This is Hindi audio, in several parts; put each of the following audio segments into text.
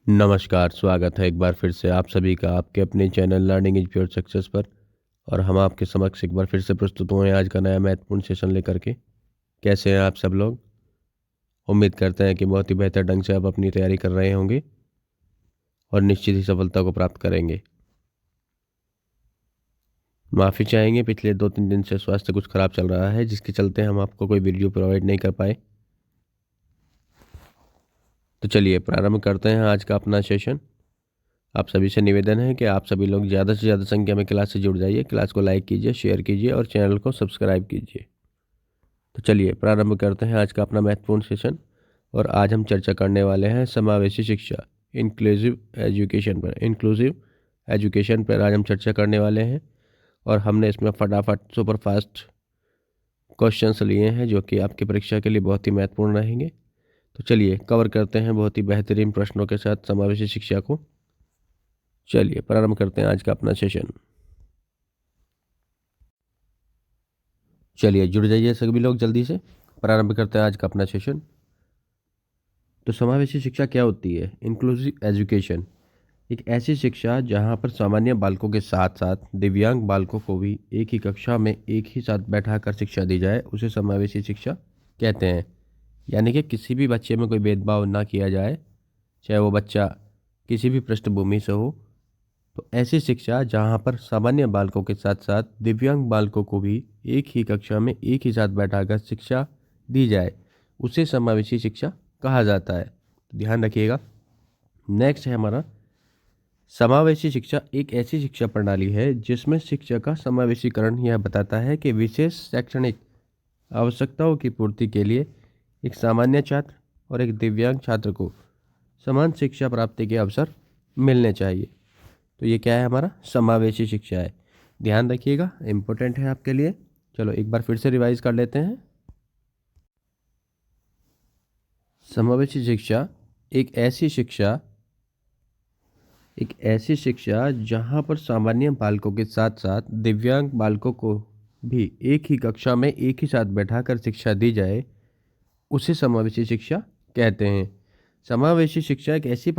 नमस्कार, स्वागत है एक बार फिर से आप सभी का आपके अपने channel learning is pure success पर। और हम आपके समक्ष एक बार फिर से प्रस्तुत हुए हैं आज का नया महत्वपूर्ण सेशन लेकर के। कैसे हैं आप सब लोग? उम्मीद करते हैं कि बहुत ही बेहतर ढंग से आप अपनी तैयारी कर रहे होंगे और निश्चित ही सफलता को प्राप्त करेंगे। माफ़ी चाहेंगे, पिछले 2-3 दिन से स्वास्थ्य कुछ ख़राब चल रहा है, जिसके चलते हम आपको कोई वीडियो प्रोवाइड नहीं कर पाए। तो चलिए प्रारंभ करते हैं आज का अपना सेशन। आप सभी से निवेदन है कि आप सभी लोग ज़्यादा से ज़्यादा संख्या में क्लास से जुड़ जाइए, क्लास को लाइक कीजिए, शेयर कीजिए और चैनल को सब्सक्राइब कीजिए। तो चलिए प्रारंभ करते हैं आज का अपना महत्वपूर्ण सेशन। और आज हम चर्चा करने वाले हैं समावेशी शिक्षा, इंक्लूसिव एजुकेशन पर आज हम चर्चा करने वाले हैं। और हमने इसमें फटाफट सुपर फास्ट क्वेश्चंस लिए हैं जो कि आपकी परीक्षा के लिए बहुत ही महत्वपूर्ण रहेंगे। तो चलिए कवर करते हैं बहुत ही बेहतरीन प्रश्नों के साथ समावेशी शिक्षा को। चलिए प्रारंभ करते हैं आज का अपना सेशन। चलिए जुड़ जाइए सभी लोग जल्दी से। प्रारंभ करते हैं आज का अपना सेशन। तो समावेशी शिक्षा क्या होती है? इंक्लूसिव एजुकेशन एक ऐसी शिक्षा जहां पर सामान्य बालकों के साथ साथ दिव्यांग बालकों को भी एक ही कक्षा में एक ही साथ बैठाकर शिक्षा दी जाए, उसे समावेशी शिक्षा कहते हैं। यानी कि किसी भी बच्चे में कोई भेदभाव ना किया जाए, चाहे वो बच्चा किसी भी पृष्ठभूमि से हो। तो ऐसी शिक्षा जहां पर सामान्य बालकों के साथ साथ दिव्यांग बालकों को भी एक ही कक्षा में एक ही साथ बैठाकर शिक्षा दी जाए, उसे समावेशी शिक्षा कहा जाता है। तो ध्यान रखिएगा। नेक्स्ट है हमारा, समावेशी शिक्षा एक ऐसी शिक्षा प्रणाली है जिसमें शिक्षा का समावेशीकरण यह बताता है कि विशेष शैक्षणिक आवश्यकताओं की पूर्ति के लिए एक सामान्य छात्र और एक दिव्यांग छात्र को समान शिक्षा प्राप्ति के अवसर मिलने चाहिए। तो ये क्या है? हमारा समावेशी शिक्षा है। ध्यान रखिएगा, इम्पोर्टेंट है आपके लिए। चलो एक बार फिर से रिवाइज कर लेते हैं। समावेशी शिक्षा एक ऐसी शिक्षा जहां पर सामान्य बालकों के साथ साथ दिव्यांग बालकों को भी एक ही कक्षा में एक ही साथ बैठाकर शिक्षा दी जाए, उसे समावेशी शिक्षा कहते हैं। समावेशी शिक्षा एक ऐसी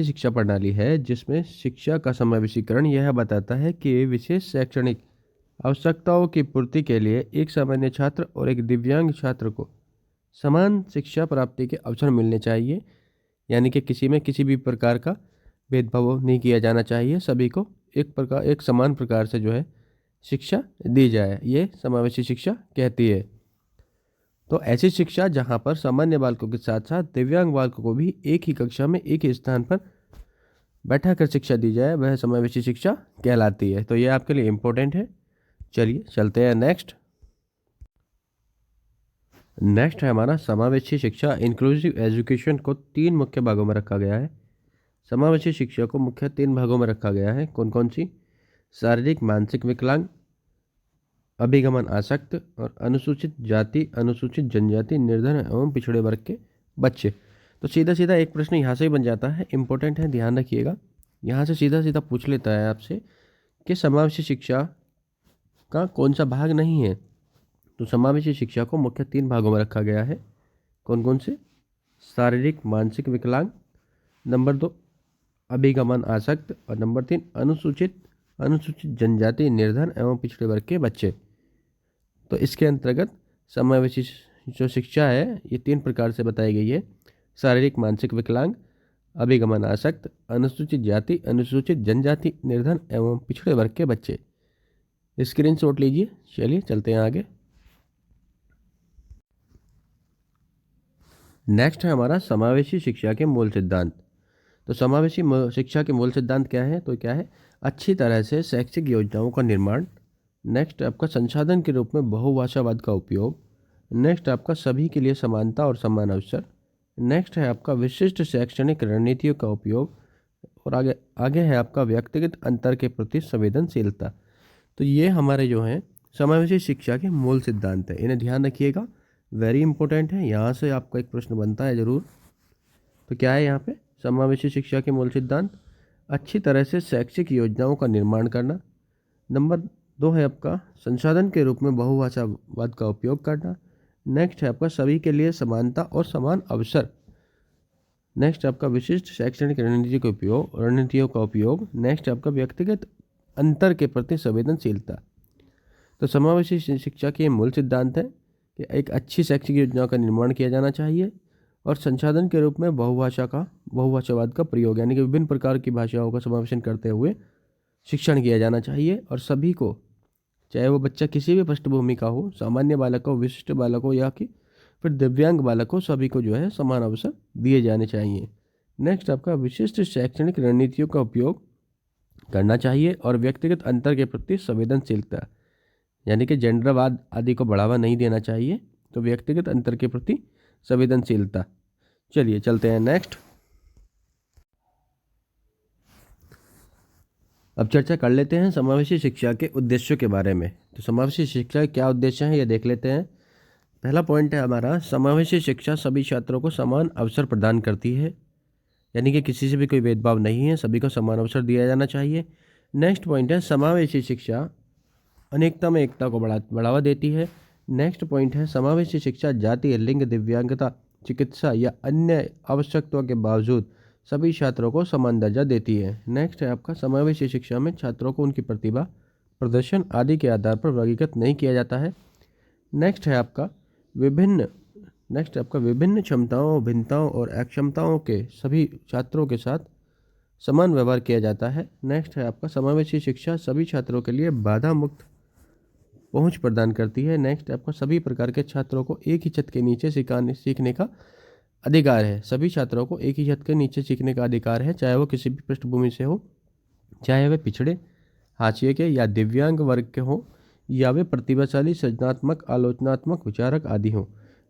शिक्षा प्रणाली है जिसमें शिक्षा का समावेशीकरण यह बताता है कि विशेष शैक्षणिक आवश्यकताओं की पूर्ति के लिए एक सामान्य छात्र और एक दिव्यांग छात्र को समान शिक्षा प्राप्ति के अवसर मिलने चाहिए। यानी कि किसी में किसी भी प्रकार का भेदभाव नहीं किया जाना चाहिए, सभी को एक समान प्रकार से जो है शिक्षा दी जाए, ये समावेशी शिक्षा कहती है। तो ऐसी शिक्षा जहां पर सामान्य बालकों के साथ साथ दिव्यांग बालकों को भी एक ही कक्षा में एक ही स्थान पर बैठा कर शिक्षा दी जाए, वह समावेशी शिक्षा कहलाती है। तो ये आपके लिए इम्पोर्टेंट है। चलिए चलते हैं नेक्स्ट है हमारा समावेशी शिक्षा। इंक्लूसिव एजुकेशन को 3 मुख्य भागों में रखा गया है। समावेशी शिक्षा को मुख्य 3 भागों में रखा गया है। कौन कौन सी? शारीरिक मानसिक विकलांग, अभिगमन आसक्त और अनुसूचित जाति, अनुसूचित जनजाति, निर्धन एवं पिछड़े वर्ग के बच्चे। तो सीधा सीधा एक प्रश्न यहाँ से ही बन जाता है, इम्पोर्टेंट है, ध्यान रखिएगा। यहाँ से सीधा सीधा पूछ लेता है आपसे कि समावेशी शिक्षा का कौन सा भाग नहीं है। तो समावेशी शिक्षा को मुख्य 3 भागों में रखा गया है। कौन कौन से? शारीरिक मानसिक विकलांग, नंबर 2 अभिगमन आसक्त और नंबर 3 अनुसूचित जनजाति, निर्धन एवं पिछड़े वर्ग के बच्चे। तो इसके अंतर्गत समावेशी जो शिक्षा है ये 3 प्रकार से बताई गई है। शारीरिक मानसिक विकलांग, अभिगमन आसक्त, अनुसूचित जाति, अनुसूचित जनजाति, निर्धन एवं पिछड़े वर्ग के बच्चे। स्क्रीनशॉट लीजिए। चलिए चलते हैं आगे। नेक्स्ट है हमारा समावेशी शिक्षा के मूल सिद्धांत। तो समावेशी शिक्षा के मूल सिद्धांत क्या है? तो क्या है? अच्छी तरह से शैक्षिक योजनाओं का निर्माण। नेक्स्ट आपका संसाधन के रूप में बहुभाषावाद का उपयोग। नेक्स्ट आपका सभी के लिए समानता और समान अवसर। नेक्स्ट है आपका विशिष्ट शैक्षणिक रणनीतियों का उपयोग। और आगे है आपका व्यक्तिगत अंतर के प्रति संवेदनशीलता। तो ये हमारे जो हैं समावेशी शिक्षा के मूल सिद्धांत है, इन्हें ध्यान रखिएगा, वेरी इंपॉर्टेंट है। यहाँ से आपका एक प्रश्न बनता है ज़रूर। तो क्या है यहाँ पे? समावेशी शिक्षा के मूल सिद्धांत, अच्छी तरह से शैक्षिक योजनाओं का निर्माण करना। नंबर 2 है आपका संसाधन के रूप में बहुभाषावाद का उपयोग करना। नेक्स्ट है आपका सभी के लिए समानता और समान अवसर। नेक्स्ट आपका विशिष्ट शैक्षणिक रणनीतियों का उपयोग। नेक्स्ट आपका व्यक्तिगत अंतर के प्रति संवेदनशीलता। तो समावेशी शिक्षा के मूल सिद्धांत है कि एक अच्छी शैक्षिक योजना का निर्माण किया जाना चाहिए और संसाधन के रूप में बहुभाषावाद का प्रयोग, यानी कि विभिन्न प्रकार की भाषाओं का समावेशन करते हुए शिक्षण किया जाना चाहिए और सभी को, चाहे वो बच्चा किसी भी पृष्ठभूमि का हो, सामान्य बालक हो, विशिष्ट बालक हो या कि फिर दिव्यांग बालक हो, सभी को जो है समान अवसर दिए जाने चाहिए। नेक्स्ट आपका विशिष्ट शैक्षणिक रणनीतियों का उपयोग करना चाहिए और व्यक्तिगत अंतर के प्रति संवेदनशीलता, यानी कि जेंडरवाद आदि को बढ़ावा नहीं देना चाहिए, तो व्यक्तिगत अंतर के प्रति संवेदनशीलता। चलिए चलते हैं नेक्स्ट। अब चर्चा कर लेते हैं समावेशी शिक्षा के उद्देश्यों के बारे में। तो समावेशी शिक्षा के क्या उद्देश्य हैं ये देख लेते हैं। पहला पॉइंट है हमारा, समावेशी शिक्षा सभी छात्रों को समान अवसर प्रदान करती है, यानी कि किसी से भी कोई भेदभाव नहीं है, सभी को समान अवसर दिया जाना चाहिए। नेक्स्ट पॉइंट है समावेशी शिक्षा अनेकता में एकता को बढ़ावा देती है। नेक्स्ट पॉइंट है समावेशी शिक्षा जाति, लिंग, दिव्यांगता, चिकित्सा या अन्य आवश्यकताओं के बावजूद सभी छात्रों को समान दर्जा देती है। नेक्स्ट है आपका समावेशी शिक्षा में छात्रों को उनकी प्रतिभा, प्रदर्शन आदि के आधार पर वर्गीकृत नहीं किया जाता है। नेक्स्ट है आपका विभिन्न क्षमताओं, भिन्नताओं और अक्षमताओं के सभी छात्रों के साथ समान व्यवहार किया जाता है। नेक्स्ट है आपका समावेशी शिक्षा सभी छात्रों के लिए बाधा मुक्त पहुंच प्रदान करती है। नेक्स्ट आपका सभी प्रकार के छात्रों को एक ही छत के नीचे सीखने का अधिकार है। सभी छात्रों को एक ही छत के नीचे सीखने का अधिकार है, चाहे वो किसी भी पृष्ठभूमि से हो, चाहे वे पिछड़े, हाशिए के या दिव्यांग वर्ग के हों, या वे प्रतिभाशाली, सृजनात्मक, आलोचनात्मक, विचारक आदि हों।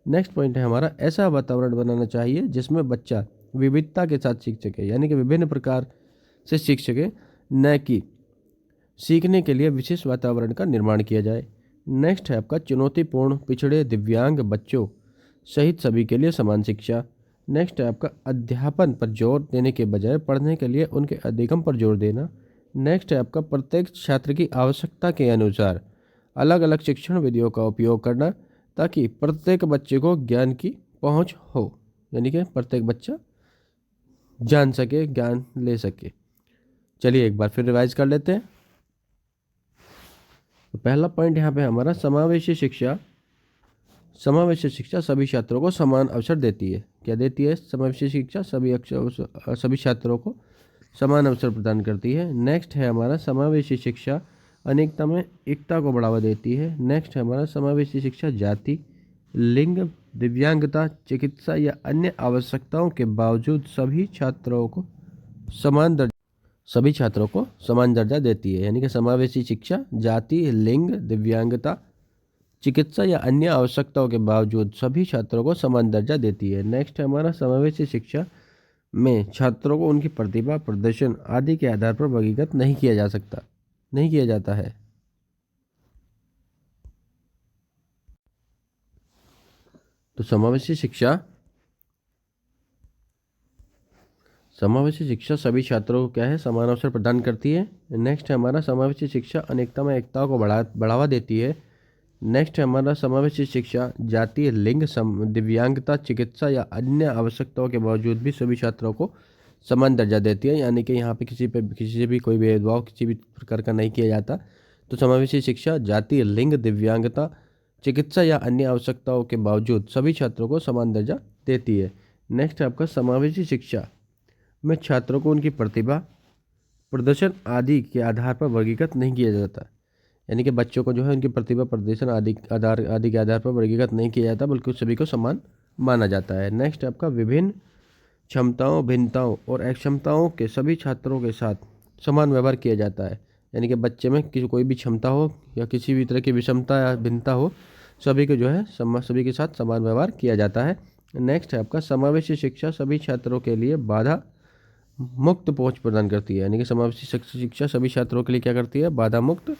नेक्स्ट पॉइंट है हमारा, ऐसा वातावरण बनाना चाहिए जिसमें बच्चा विविधता के साथ सीख सके, यानी कि विभिन्न प्रकार से सीख सके, न कि सीखने के लिए विशेष वातावरण का निर्माण किया जाए। नेक्स्ट है आपका चुनौतीपूर्ण, पिछड़े, दिव्यांग बच्चों सहित सभी के लिए समान शिक्षा। नेक्स्ट है आपका अध्यापन पर जोर देने के बजाय पढ़ने के लिए उनके अधिगम पर जोर देना। नेक्स्ट है आपका प्रत्येक छात्र की आवश्यकता के अनुसार अलग अलग शिक्षण विधियों का उपयोग करना, ताकि प्रत्येक बच्चे को ज्ञान की पहुंच हो, यानी कि प्रत्येक बच्चा जान सके, ज्ञान ले सके। चलिए एक बार फिर रिवाइज कर लेते हैं। तो पहला पॉइंट यहाँ पे हमारा, समावेशी शिक्षा सभी छात्रों को समान अवसर देती है। क्या देती है? समावेशी शिक्षा सभी छात्रों को समान अवसर प्रदान करती है। नेक्स्ट है हमारा, समावेशी शिक्षा अनेकता में एकता को बढ़ावा देती है। नेक्स्ट है हमारा, समावेशी शिक्षा जाति, लिंग, दिव्यांगता, चिकित्सा या अन्य आवश्यकताओं के बावजूद सभी छात्रों को समान दर्जा देती है, यानी कि समावेशी शिक्षा जाति, लिंग, दिव्यांगता, चिकित्सा या अन्य आवश्यकताओं के बावजूद सभी छात्रों को समान दर्जा देती है। नेक्स्ट है हमारा, समावेशी शिक्षा में छात्रों को उनकी प्रतिभा, प्रदर्शन आदि के आधार पर वर्गीकृत नहीं किया जाता है। तो समावेशी शिक्षा सभी छात्रों को क्या है, समान अवसर प्रदान करती है। नेक्स्ट है हमारा, समावेशी शिक्षा अनेकता में एकता को बढ़ावा देती है। नेक्स्ट है हमारा, समावेशी शिक्षा जाति, लिंग, दिव्यांगता, चिकित्सा या अन्य आवश्यकताओं के बावजूद भी सभी छात्रों को समान दर्जा देती है, यानी कि यहाँ पे किसी से भी कोई भेदभाव किसी भी प्रकार का नहीं किया जाता। तो समावेशी शिक्षा जाति, लिंग, दिव्यांगता, चिकित्सा या अन्य आवश्यकताओं के बावजूद सभी छात्रों को समान दर्जा देती है। नेक्स्ट है आपका, समावेशी शिक्षा में छात्रों को उनकी प्रतिभा, प्रदर्शन आदि के आधार पर वर्गीकृत नहीं किया जाता, यानी कि बच्चों को जो है उनकी प्रतिभा, प्रदर्शन आदि के आधार पर वर्गीकृत नहीं किया जाता, बल्कि सभी को समान माना जाता है। नेक्स्ट आपका, विभिन्न क्षमताओं, भिन्नताओं और अक्षमताओं के सभी छात्रों के साथ समान व्यवहार किया जाता है, यानी कि बच्चे में कोई भी क्षमता हो या किसी भी तरह की विषमता या भिन्नता हो, सभी को जो है सभी के साथ समान व्यवहार किया जाता है। नेक्स्ट है आपका, समावेशी शिक्षा सभी छात्रों के लिए बाधा मुक्त पहुंच प्रदान करती है, यानी कि समावेशी शिक्षा सभी छात्रों के लिए क्या करती है, बाधा मुक्त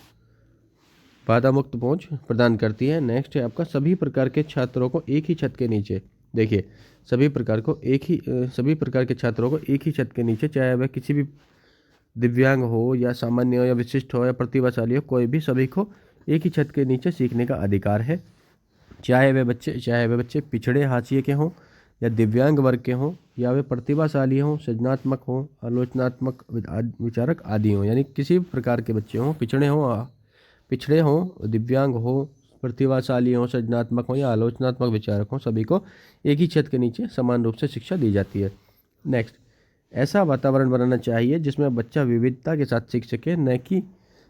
पहुंच प्रदान करती है। नेक्स्ट है आपका, सभी प्रकार के छात्रों को एक ही छत के नीचे, देखिए सभी प्रकार के छात्रों को एक ही छत के नीचे, चाहे वह किसी भी दिव्यांग हो या सामान्य हो या विशिष्ट हो या प्रतिभाशाली हो, कोई भी सभी को एक ही छत के नीचे सीखने का अधिकार है, चाहे वे बच्चे पिछड़े, हाशिए के हों या दिव्यांग वर्ग के हों, या वे प्रतिभाशाली हों, सृजनात्मक हों, आलोचनात्मक विचारक आदि हों, यानी किसी भी प्रकार के बच्चे हों, पिछड़े हों, दिव्यांग हों, प्रतिभाशाली हों, सृजनात्मक हों या आलोचनात्मक विचारक हों, सभी को एक ही छत के नीचे समान रूप से शिक्षा दी जाती है। नेक्स्ट, ऐसा वातावरण बनाना चाहिए जिसमें बच्चा विविधता के साथ सीख सके, न कि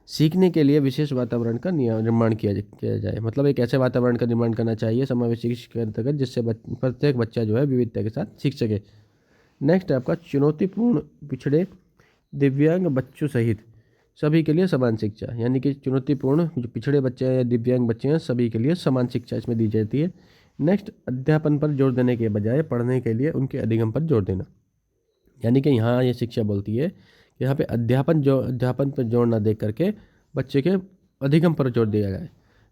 सीखने के लिए विशेष वातावरण का निर्माण किया जाए। मतलब एक ऐसे वातावरण का निर्माण करना चाहिए समावेशी शिक्षा के अंतर्गत जिससे प्रत्येक बच्चा जो है विविधता के साथ सीख सके। नेक्स्ट है आपका चुनौतीपूर्ण पिछड़े दिव्यांग बच्चों सहित सभी के लिए समान शिक्षा, यानी कि चुनौतीपूर्ण जो पिछड़े बच्चे हैं या दिव्यांग बच्चे हैं सभी के लिए समान शिक्षा इसमें दी जाती है। नेक्स्ट, अध्यापन पर जोर देने के बजाय पढ़ने के लिए उनके अधिगम पर जोर देना, यानी कि यहाँ ये शिक्षा बोलती है कि यहाँ पे अध्यापन पर जोर ना दे करके बच्चे के अधिगम पर जोर दिया जाए।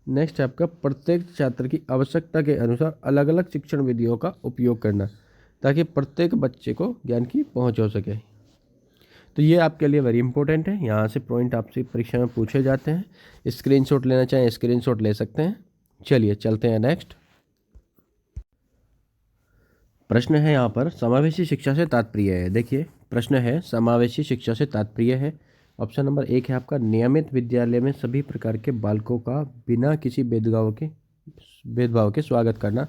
नेक्स्ट है आपका प्रत्येक छात्र की आवश्यकता के अनुसार अलग अलग शिक्षण विधियों का उपयोग करना, ताकि प्रत्येक बच्चे को ज्ञान की पहुँच हो सके। तो ये आपके लिए वेरी इंपॉर्टेंट है, यहाँ से पॉइंट आपसे परीक्षा में पूछे जाते हैं। स्क्रीनशॉट लेना चाहें स्क्रीनशॉट ले सकते हैं। चलिए चलते हैं नेक्स्ट प्रश्न है। यहाँ पर समावेशी शिक्षा से तात्पर्य है। देखिए प्रश्न है समावेशी शिक्षा से तात्पर्य है। ऑप्शन नंबर 1 है आपका नियमित विद्यालय में सभी प्रकार के बालकों का बिना किसी भेदभाव के स्वागत करना।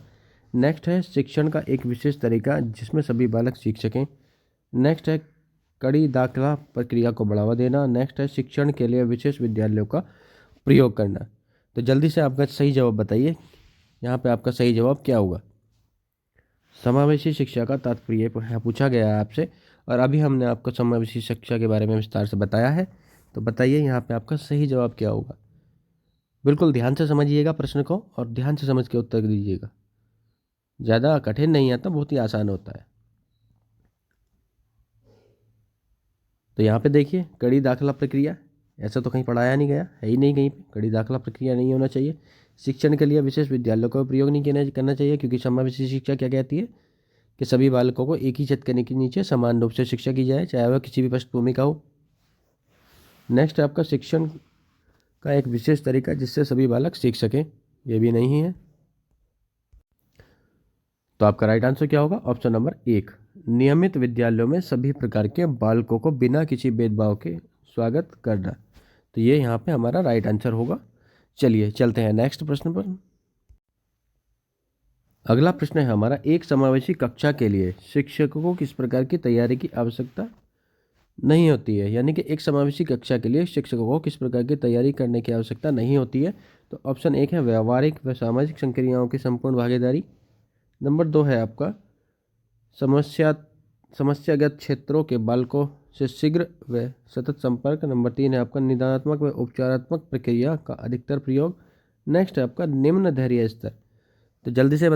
नेक्स्ट है शिक्षण का एक विशेष तरीका जिसमें सभी बालक सीख सकें। नेक्स्ट है कड़ी दाखिला प्रक्रिया को बढ़ावा देना। नेक्स्ट है शिक्षण के लिए विशेष विद्यालयों का प्रयोग करना। तो जल्दी से आपका सही जवाब बताइए, यहाँ पे आपका सही जवाब क्या होगा। समावेशी शिक्षा का तात्पर्य पूछा गया है आपसे, और अभी हमने आपको समावेशी शिक्षा के बारे में विस्तार से बताया है। तो बताइए यहाँ पे आपका सही जवाब क्या होगा। बिल्कुल ध्यान से समझिएगा प्रश्न को और ध्यान से समझ के उत्तर दीजिएगा। ज़्यादा कठिन नहीं आता, बहुत ही आसान होता है। तो यहाँ पे देखिए कड़ी दाखिला प्रक्रिया, ऐसा तो कहीं पढ़ाया नहीं गया है ही नहीं, कहीं पे कड़ी दाखिला प्रक्रिया नहीं होना चाहिए। शिक्षण के लिए विशेष विद्यालयों का प्रयोग नहीं करना चाहिए, क्योंकि समावेशी शिक्षा क्या कहती है कि सभी बालकों को एक ही छत के नीचे समान रूप से शिक्षा की जाए, चाहे वह किसी भी पृष्ठभूमि का हो। नेक्स्ट आपका शिक्षण का एक विशेष तरीका जिससे सभी बालक सीख सकें, यह भी नहीं है। तो आपका राइट आंसर क्या होगा, ऑप्शन नंबर 1 नियमित विद्यालयों में सभी प्रकार के बालकों को बिना किसी भेदभाव के स्वागत करना। तो ये यहाँ पे हमारा राइट आंसर होगा। चलिए चलते हैं नेक्स्ट प्रश्न पर। अगला प्रश्न है हमारा एक समावेशी कक्षा के लिए शिक्षकों को किस प्रकार की तैयारी की आवश्यकता नहीं होती है, यानी कि एक समावेशी कक्षा के लिए शिक्षकों को किस प्रकार की तैयारी करने की आवश्यकता नहीं होती है। तो ऑप्शन 1 है व्यावहारिक व सामाजिक संक्रियाओं की संपूर्ण भागीदारी। नंबर 2 है आपका समस्यागत क्षेत्रों के बालकों से शीघ्र व सतत संपर्क। नंबर 3 है आपका निदानात्मक व उपचारात्मक प्रक्रिया का अधिकतर प्रयोग। नेक्स्ट है आपका निम्न धैर्य स्तर। तो जल्दी से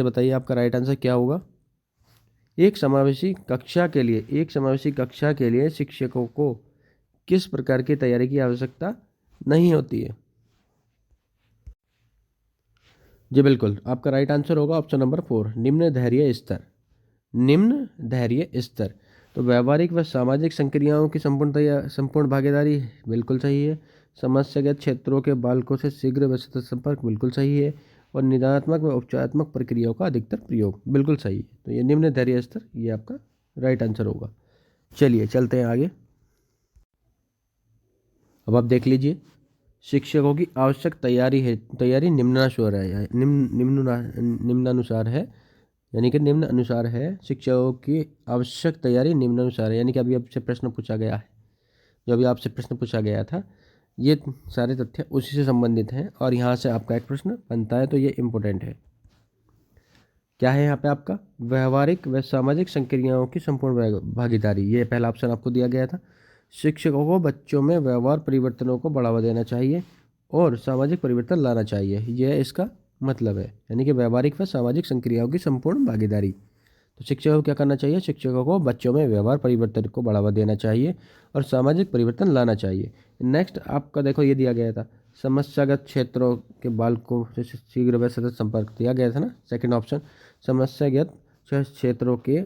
बताइए आपका राइट आंसर क्या होगा। एक समावेशी कक्षा के लिए शिक्षकों को किस प्रकार की तैयारी की आवश्यकता नहीं होती है। जी बिल्कुल, आपका राइट आंसर होगा ऑप्शन नंबर 4 निम्न धैर्य स्तर। तो व्यावहारिक व सामाजिक संक्रियाओं की संपूर्ण भागीदारी बिल्कुल सही है। समस्यागत क्षेत्रों के बालकों से शीघ्र व सतत संपर्क बिल्कुल सही है। और निदानात्मक व उपचारात्मक प्रक्रियाओं का अधिकतर प्रयोग बिल्कुल सही है। तो ये निम्न धैर्य स्तर ये आपका राइट आंसर होगा। चलिए चलते हैं आगे। अब आप देख लीजिए शिक्षकों की आवश्यक तैयारी निम्नानुसार है, यानी कि निम्न अनुसार है। शिक्षकों की आवश्यक तैयारी निम्नानुसार है, यानी कि अभी आपसे प्रश्न पूछा गया है, जो अभी आपसे प्रश्न पूछा गया था, ये सारे तथ्य उसी से संबंधित हैं और यहाँ से आपका एक प्रश्न बनता है। तो ये इम्पोर्टेंट है। क्या है यहाँ पे आपका व्यवहारिक व सामाजिक संक्रियाओं की संपूर्ण भागीदारी, ये पहला ऑप्शन आपको दिया गया था। शिक्षकों को बच्चों में व्यवहार परिवर्तनों को बढ़ावा देना चाहिए और सामाजिक परिवर्तन लाना चाहिए, यह इसका मतलब है, यानी कि व्यवहारिक व सामाजिक संक्रियाओं की संपूर्ण भागीदारी। तो शिक्षकों को क्या करना चाहिए, शिक्षकों को बच्चों में व्यवहार परिवर्तन को बढ़ावा देना चाहिए और सामाजिक परिवर्तन लाना चाहिए। नेक्स्ट आपका देखो ये दिया गया था समस्यागत क्षेत्रों के बालकों से शीघ्र व सतत संपर्क दिया गया था ना, सेकंड ऑप्शन समस्यागत क्षेत्रों के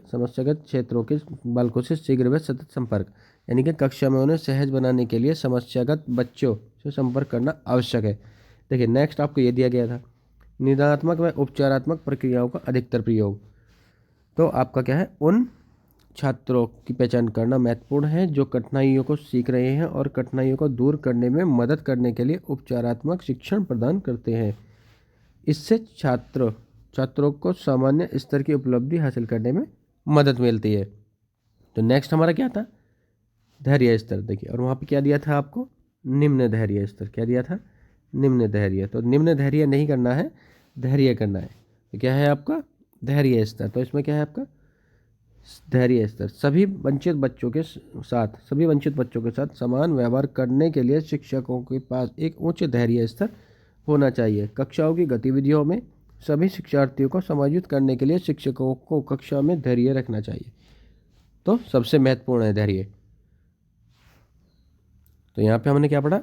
बालकों से शीघ्र व सतत संपर्क, यानी कि कक्षा में उन्हें सहज बनाने के लिए समस्यागत बच्चों से संपर्क करना आवश्यक है। देखिए नेक्स्ट आपको ये दिया गया था निदानात्मक व उपचारात्मक प्रक्रियाओं का अधिकतर प्रयोग। तो आपका क्या है, उन छात्रों की पहचान करना महत्वपूर्ण है जो कठिनाइयों को सीख रहे हैं और कठिनाइयों को दूर करने में मदद करने के लिए उपचारात्मक शिक्षण प्रदान करते हैं। इससे छात्रों को सामान्य स्तर की उपलब्धि हासिल करने में मदद मिलती है। तो नेक्स्ट हमारा क्या था, धैर्य स्तर। देखिए, और वहाँ पे क्या दिया था आपको, निम्न धैर्य स्तर। क्या दिया था, निम्न धैर्य। तो निम्न धैर्य नहीं करना है, धैर्य करना है। तो क्या है आपका, धैर्य स्तर। तो इसमें क्या है आपका, धैर्य स्तर। सभी वंचित बच्चों के साथ समान व्यवहार करने के लिए शिक्षकों के पास एक उच्च धैर्य स्तर होना चाहिए। कक्षाओं की गतिविधियों में सभी शिक्षार्थियों को समायोजित करने के लिए शिक्षकों को कक्षा में धैर्य रखना चाहिए। तो सबसे महत्वपूर्ण है धैर्य। तो यहाँ पे हमने क्या पढ़ा,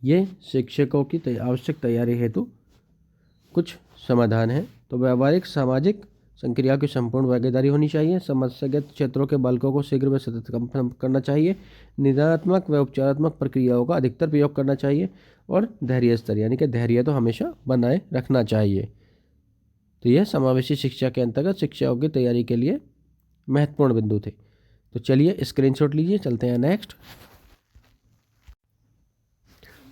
ये शिक्षकों की आवश्यक तैयारी हेतु कुछ समाधान है। तो व्यावहारिक सामाजिक संक्रिया की संपूर्ण भागीदारी होनी चाहिए। समस्याग्रस्त क्षेत्रों के बालकों को शीघ्र व सतत कम करना चाहिए। निदानात्मक व उपचारात्मक प्रक्रियाओं का अधिकतर प्रयोग करना चाहिए। और धैर्य स्तर, यानी कि धैर्य तो हमेशा बनाए रखना चाहिए। तो यह समावेशी शिक्षा के अंतर्गत शिक्षाओं की तैयारी के लिए महत्वपूर्ण बिंदु थे। तो चलिए स्क्रीनशॉट लीजिए, चलते हैं नेक्स्ट।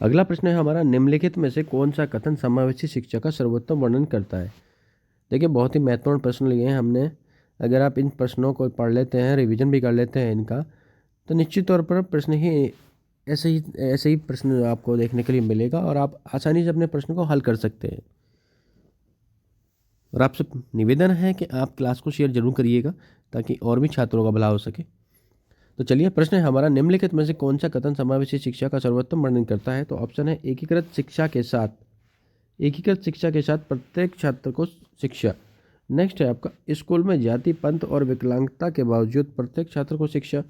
अगला प्रश्न है हमारा, निम्नलिखित में से कौन सा कथन समावेशी शिक्षा का सर्वोत्तम वर्णन करता है। देखिए, बहुत ही महत्वपूर्ण प्रश्न लिए हैं हमने। अगर आप इन प्रश्नों को पढ़ लेते हैं, रिवीजन भी कर लेते हैं इनका, तो निश्चित तौर पर प्रश्न ही ऐसे ही प्रश्न आपको देखने के लिए मिलेगा और आप आसानी से अपने प्रश्न को हल कर सकते हैं। और आपसे निवेदन है कि आप क्लास को शेयर जरूर करिएगा ताकि और भी छात्रों का भला हो सके। तो चलिए, प्रश्न है हमारा, निम्नलिखित में से कौन सा कथन समावेशी शिक्षा का सर्वोत्तम वर्णन करता है। तो ऑप्शन है, एकीकृत शिक्षा के साथ प्रत्येक छात्र को शिक्षा। नेक्स्ट है आपका, स्कूल में जाति, पंथ और विकलांगता के बावजूद प्रत्येक छात्र को शिक्षा।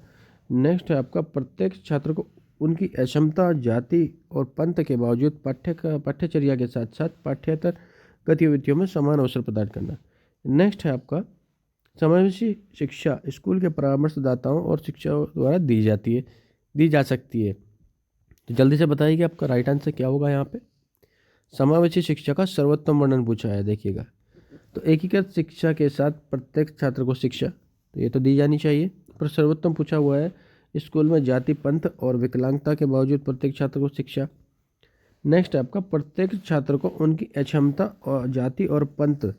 नेक्स्ट है आपका, प्रत्येक छात्र को उनकी अक्षमता, जाति और पंथ के बावजूद पाठ्यचर्या के साथ साथ पाठ्येतर गतिविधियों में समान अवसर प्रदान करना। नेक्स्ट है आपका, समावेशी शिक्षा स्कूल के परामर्शदाताओं और शिक्षकों द्वारा दी जा सकती है। तो जल्दी से बताइए कि आपका राइट आंसर क्या होगा। यहाँ पे समावेशी शिक्षा का सर्वोत्तम वर्णन पूछा है, देखिएगा। तो एकीकृत शिक्षा के साथ प्रत्येक छात्र को शिक्षा, तो ये तो दी जानी चाहिए। पर सर्वोत्तम पूछा हुआ है, स्कूल में जाति, पंथ और विकलांगता के बावजूद प्रत्येक छात्र को शिक्षा। नेक्स्ट है आपका, प्रत्येक छात्र को उनकी अक्षमता और जाति और पंथ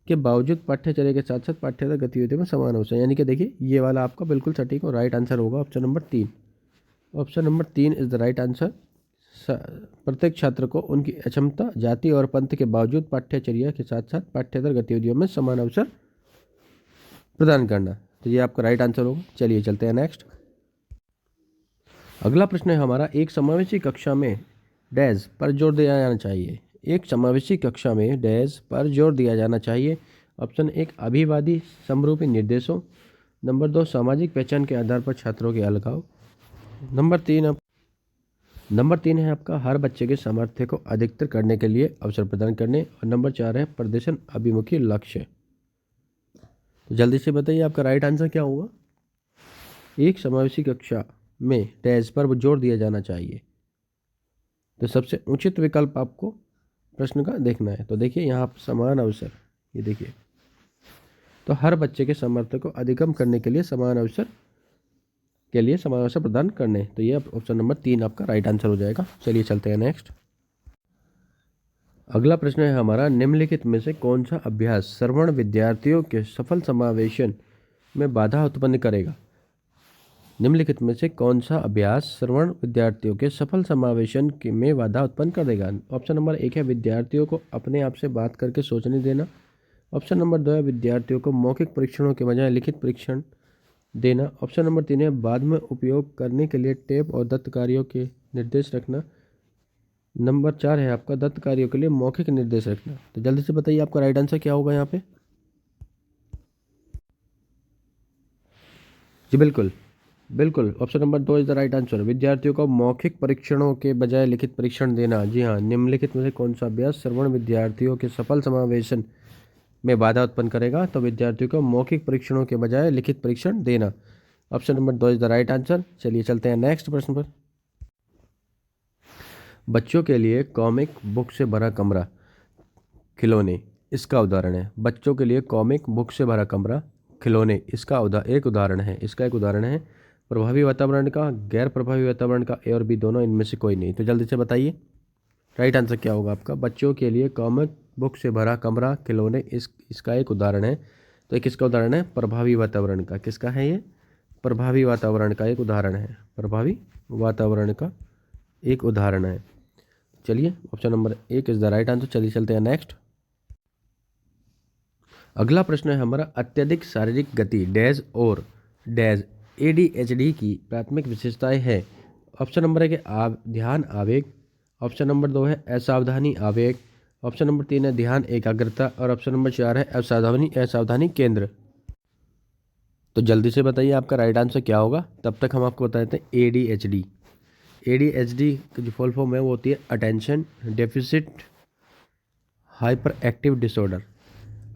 के बावजूद पाठ्यचर्या के साथ साथ पाठ्येतर गतिविधियों में समान अवसर। यानी कि देखिए, ये वाला आपका बिल्कुल सटीक और राइट आंसर होगा, option number 3। Option number 3 is the right answer. प्रत्येक छात्र को उनकी अक्षमता, जाति और पंथ के बावजूद पाठ्यचर्या के साथ साथ पाठ्येतर गतिविधियों में समान अवसर प्रदान करना। तो ये आपका राइट आंसर होगा। चलिए चलते हैं नेक्स्ट। अगला प्रश्न है हमारा, एक समावेशी कक्षा में डैश पर जोर दिया जाना चाहिए। एक समावेशी कक्षा में डैश पर जोर दिया जाना चाहिए। ऑप्शन 1, अभिवादी समरूपी निर्देशों। नंबर 2, सामाजिक पहचान के आधार पर छात्रों के अलगाव। नंबर 3 है आपका, हर बच्चे के सामर्थ्य को अधिकतर करने के लिए अवसर प्रदान करने। और नंबर 4 है, प्रदर्शन अभिमुखी लक्ष्य। तो जल्दी से बताइए आपका राइट आंसर क्या होगा। एक समावेशी कक्षा में डैश पर जोर दिया जाना चाहिए। तो सबसे उचित विकल्प आपको प्रश्न का देखना है। तो देखिए, यहाँ समान अवसर, ये देखिए, तो हर बच्चे के सामर्थ्य को अधिकतम करने के लिए समान अवसर प्रदान करने। तो ये ऑप्शन नंबर 3 आपका राइट आंसर हो जाएगा। चलिए चलते हैं नेक्स्ट। अगला प्रश्न है हमारा, निम्नलिखित में से कौन सा अभ्यास श्रवण विद्यार्थियों के सफल समावेशन में बाधा उत्पन्न करेगा। निम्नलिखित में से कौन सा अभ्यास श्रवण विद्यार्थियों के सफल समावेशन में बाधा उत्पन्न कर देगा। ऑप्शन नंबर 1 है, विद्यार्थियों को अपने आप से बात करके सोचने देना। ऑप्शन नंबर 2 है, विद्यार्थियों को मौखिक परीक्षणों के बजाय लिखित परीक्षण देना। ऑप्शन नंबर 3 है, बाद में उपयोग करने के लिए टेप और दत्त कार्यों के निर्देश रखना। नंबर 4 है आपका, दत्त कार्यों के लिए मौखिक निर्देश रखना। तो जल्दी से बताइए आपका राइट आंसर क्या होगा यहाँ पे। जी बिल्कुल option number 2 is the right answer. विद्यार्थियों को मौखिक परीक्षणों के बजाय लिखित परीक्षण देना। जी हाँ, निम्नलिखित में से कौन सा अभ्यास श्रवण विद्यार्थियों के सफल समावेशन में बाधा उत्पन्न करेगा। तो विद्यार्थियों को मौखिक परीक्षणों के बजाय लिखित परीक्षण देना। Option number 2 is the right answer. चलिए चलते हैं नेक्स्ट प्रश्न पर। बच्चों के लिए कॉमिक बुक से भरा कमरा। खिलौने इसका उदाहरण है। बच्चों के लिए कॉमिक बुक से भरा कमरा खिलौने इसका एक उदाहरण है। इसका एक उदाहरण है। प्रभावी वातावरण का, गैर प्रभावी वातावरण का, ए और बी दोनों, इनमें से कोई नहीं। तो जल्दी से बताइए राइट आंसर क्या होगा आपका। बच्चों के लिए कॉमिक बुक से भरा कमरा खिलौने इसका एक उदाहरण है। तो एक किसका उदाहरण है? प्रभावी वातावरण का। किसका है ये? प्रभावी वातावरण का एक उदाहरण है। प्रभावी वातावरण का एक उदाहरण है। चलिए option number 1 is the right answer. चलिए चलते हैं नेक्स्ट। अगला प्रश्न है हमारा, अत्यधिक शारीरिक गति डैश और डैश ADHD की प्राथमिक विशेषताएं है। ऑप्शन नंबर 1 है ध्यान आवेग, ऑप्शन नंबर 2 है असावधानी आवेग, ऑप्शन नंबर 3 है ध्यान एकाग्रता, और ऑप्शन नंबर 4 है असावधानी केंद्र। तो जल्दी से बताइए आपका राइट आंसर क्या होगा। तब तक हम आपको बता देते हैं ADHD। ADHD की जो फुल फॉर्म है वो होती है attention deficit hyper active disorder.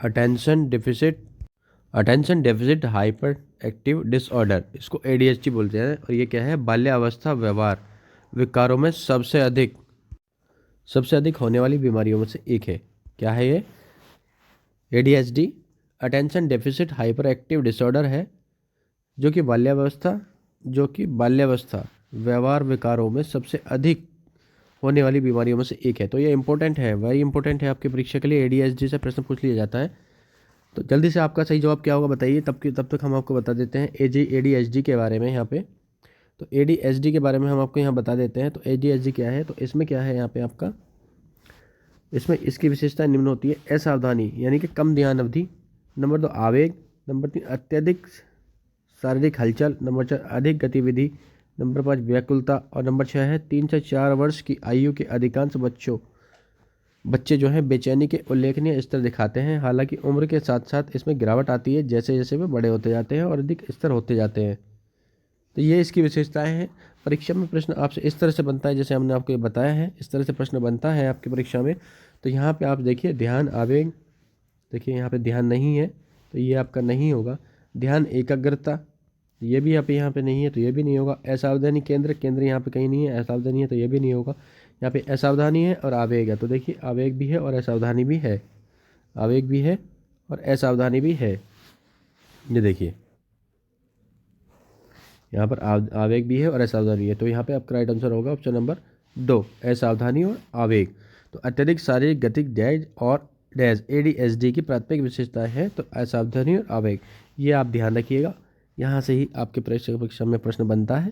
Attention deficit hyper active disorder, इसको ADHD बोलते हैं। और ये क्या है? बाल्यावस्था व्यवहार विकारों में सबसे अधिक होने वाली बीमारियों में से एक है। क्या है ये? ADHD attention deficit hyper active disorder है, जो कि बाल्यावस्था व्यवहार विकारों में सबसे अधिक होने वाली बीमारियों में से एक है। तो ये इंपॉर्टेंट है, वेरी इंपॉर्टेंट है आपकी परीक्षा के लिए। ADHD से प्रश्न पूछ लिया जाता है। तो जल्दी से आपका सही जवाब क्या होगा बताइए। तब तक हम आपको बता देते हैं ADHD के बारे में यहाँ पे। तो ADHD के बारे में हम आपको यहाँ बता देते हैं। तो ADHD क्या है? तो इसमें क्या है यहाँ पे आपका, इसमें इसकी विशेषता निम्न होती है। असावधानी यानी कि कम ध्यान अवधि, नंबर 2 आवेग, नंबर 3 अत्यधिक शारीरिक हलचल, नंबर 4 अधिक गतिविधि, नंबर 5 व्याकुलता, और नंबर 6 है 3 से 4 वर्ष की आयु के अधिकांश बच्चे जो हैं बेचैनी के उल्लेखनीय स्तर दिखाते हैं। हालांकि उम्र के साथ साथ इसमें गिरावट आती है जैसे जैसे वे बड़े होते जाते हैं और अधिक स्तर होते जाते हैं। तो ये इसकी विशेषताएं हैं। परीक्षा में प्रश्न आपसे इस तरह से बनता है जैसे हमने आपको ये बताया है, इस तरह से प्रश्न बनता है आपकी परीक्षा में। तो यहाँ पे आप देखिए ध्यान आवेग, देखिए यहाँ पे ध्यान नहीं है तो ये आपका नहीं होगा। ध्यान एकाग्रता, ये भी यहाँ पे नहीं है तो ये भी नहीं होगा। असावधानी केंद्र यहाँ पे कहीं नहीं है, असावधानी है तो ये भी नहीं होगा। यहाँ पे असावधानी है और आवेग है, तो देखिए आवेग भी है और असावधानी भी है, आवेग भी है और असावधानी भी है। ये देखिए यहाँ पर आवेग भी है और असावधानी है। तो यहाँ पे आपका राइट आंसर होगा ऑप्शन नंबर 2, असावधानी और आवेग। तो अत्यधिक शारीरिक गति डैश और डैश ADHD की प्राथमिक विशेषताएं हैं। तो असावधानी और आवेग, ये आप ध्यान रखिएगा। यहाँ से ही आपके परीक्षा में प्रश्न बनता है,